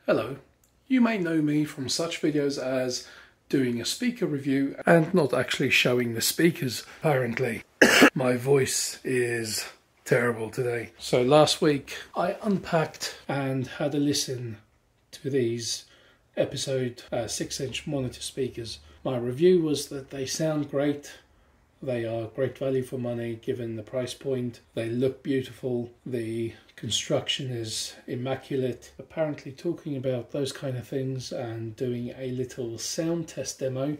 Hello, you may know me from such videos as doing a speaker review and not actually showing the speakers, apparently. My voice is terrible today. So last week I unpacked and had a listen to these Episode 6-inch monitor speakers. My review was that they sound great. They are great value for money given the price point. They look beautiful. The construction is immaculate. Apparently talking about those kind of things and doing a little sound test demo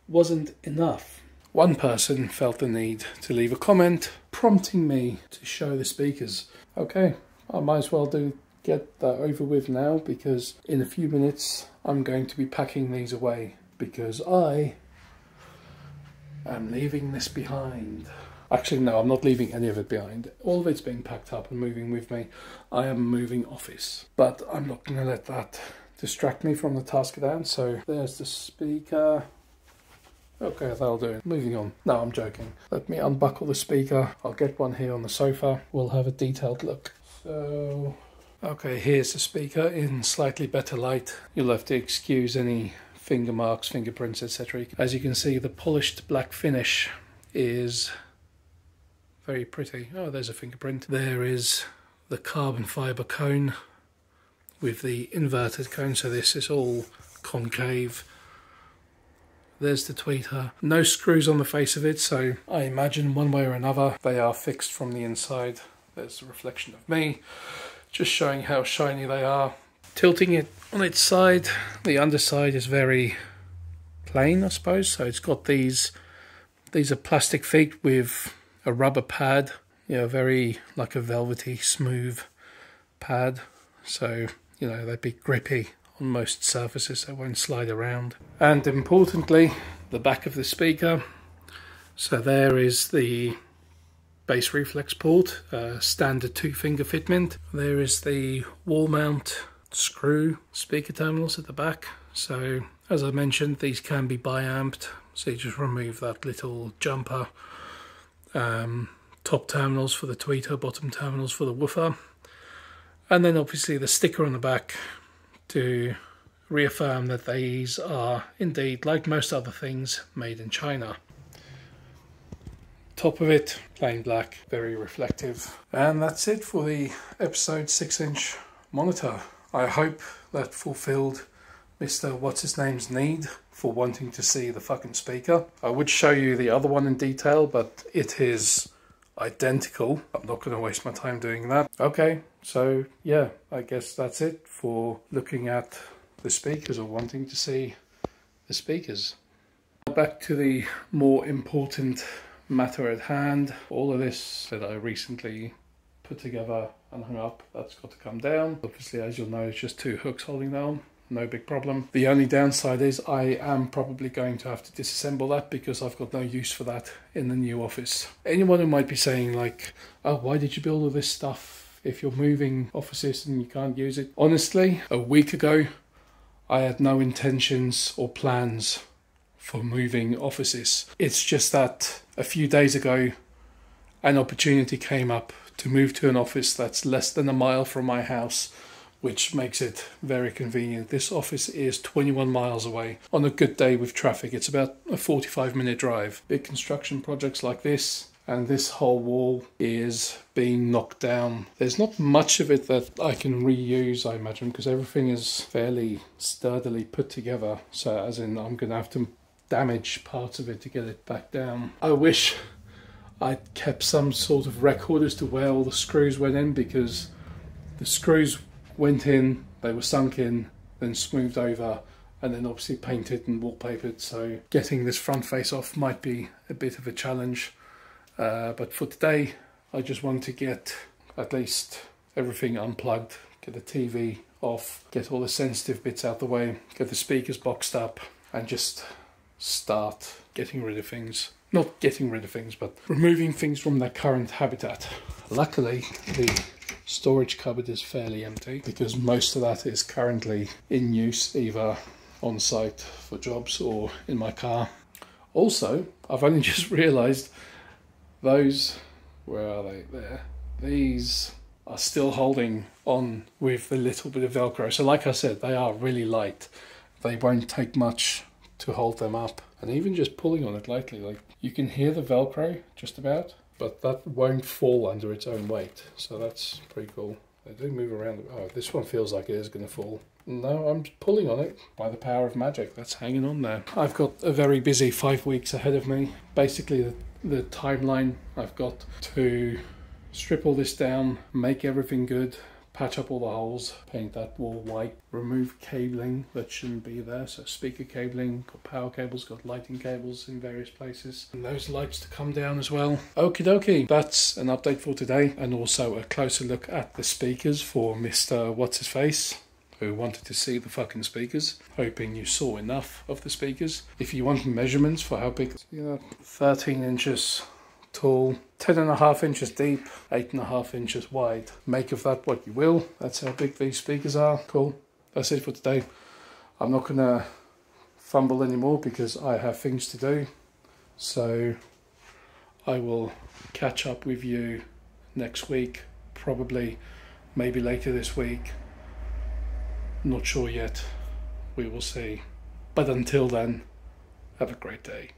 wasn't enough. One person felt the need to leave a comment prompting me to show the speakers. Okay, I might as well get that over with now, because in a few minutes I'm going to be packing these away because I am leaving this behind. Actually, no, I'm not leaving any of it behind. All of it's being packed up and moving with me. I am moving office, but I'm not going to let that distract me from the task at hand. So there's the speaker. Okay, that'll do it. Moving on. No, I'm joking. Let me unbuckle the speaker. I'll get one here on the sofa. We'll have a detailed look. So, okay, here's the speaker in slightly better light. You'll have to excuse any finger marks, fingerprints, etc. As you can see, the polished black finish is very pretty. Oh, there's a fingerprint. There is the carbon fibre cone with the inverted cone, so this is all concave. There's the tweeter. No screws on the face of it, so I imagine one way or another they are fixed from the inside. There's a reflection of me, just showing how shiny they are. Tilting it on its side, the underside is very plain, I suppose. So it's got these are plastic feet with a rubber pad, very like a velvety smooth pad. So, they'd be grippy on most surfaces, they won't slide around. And importantly, the back of the speaker. So there is the bass reflex port, standard 2-finger fitment. There is the wall mount screw speaker terminals at the back. So as I mentioned, these can be bi-amped, so you just remove that little jumper. Top terminals for the tweeter, bottom terminals for the woofer, and then obviously the sticker on the back to reaffirm that these are indeed, like most other things, made in China. Top of it, plain black, very reflective. And that's it for the Episode 6-inch monitor. I hope that fulfilled Mr. What's-His-Name's need for wanting to see the fucking speaker. I would show you the other one in detail, but it is identical. I'm not going to waste my time doing that. Okay, so yeah, I guess that's it for looking at the speakers or wanting to see the speakers. Back to the more important matter at hand. All of this that I recently put together and hung up, that's got to come down. Obviously, as you'll know, it's just 2 hooks holding that on. No big problem. The only downside is I am probably going to have to disassemble that because I've got no use for that in the new office. Anyone who might be saying like, oh, why did you build all this stuff if you're moving offices and you can't use it? Honestly, a week ago, I had no intentions or plans for moving offices. It's just that a few days ago, an opportunity came up to move to an office that's less than a mile from my house, which makes it very convenient. This office is 21 miles away. On a good day with traffic, it's about a 45-minute drive. Big construction projects like this, and this whole wall is being knocked down. There's not much of it that I can reuse, I imagine, because everything is fairly sturdily put together. So as in, I'm going to have to damage parts of it to get it back down. I wish I'd kept some sort of record as to where all the screws went in, because the screws went in, they were sunk in, then smoothed over, and then obviously painted and wallpapered. So getting this front face off might be a bit of a challenge. But for today, I just want to get at least everything unplugged, get the TV off, get all the sensitive bits out the way, get the speakers boxed up, and just start getting rid of things. Not getting rid of things, but removing things from their current habitat. Luckily, the storage cupboard is fairly empty because most of that is currently in use, either on site for jobs or in my car. Also, I've only just realised those, where are they? There. These are still holding on with a little bit of Velcro. So like I said, they are really light. They won't take much to hold them up. And even just pulling on it lightly, like you can hear the Velcro just about, but that won't fall under its own weight. So that's pretty cool. They do move around. Oh, this one feels like it is going to fall. No, I'm pulling on it by the power of magic. That's hanging on there. I've got a very busy 5 weeks ahead of me. Basically, the timeline, I've got to strip all this down, make everything good, patch up all the holes, paint that wall white, remove cabling that shouldn't be there. So speaker cabling, got power cables, got lighting cables in various places. And those lights to come down as well. Okie dokie, that's an update for today. And also a closer look at the speakers for Mr. What's-His-Face, who wanted to see the fucking speakers. Hoping you saw enough of the speakers. If you want measurements for how big, 13 inches tall, 10.5 inches deep, 8.5 inches wide. Make of that what you will. That's how big these speakers are. Cool. That's it for today. I'm not gonna fumble anymore because I have things to do. So I will catch up with you next week, probably, maybe later this week. Not sure yet. We will see. But until then, have a great day.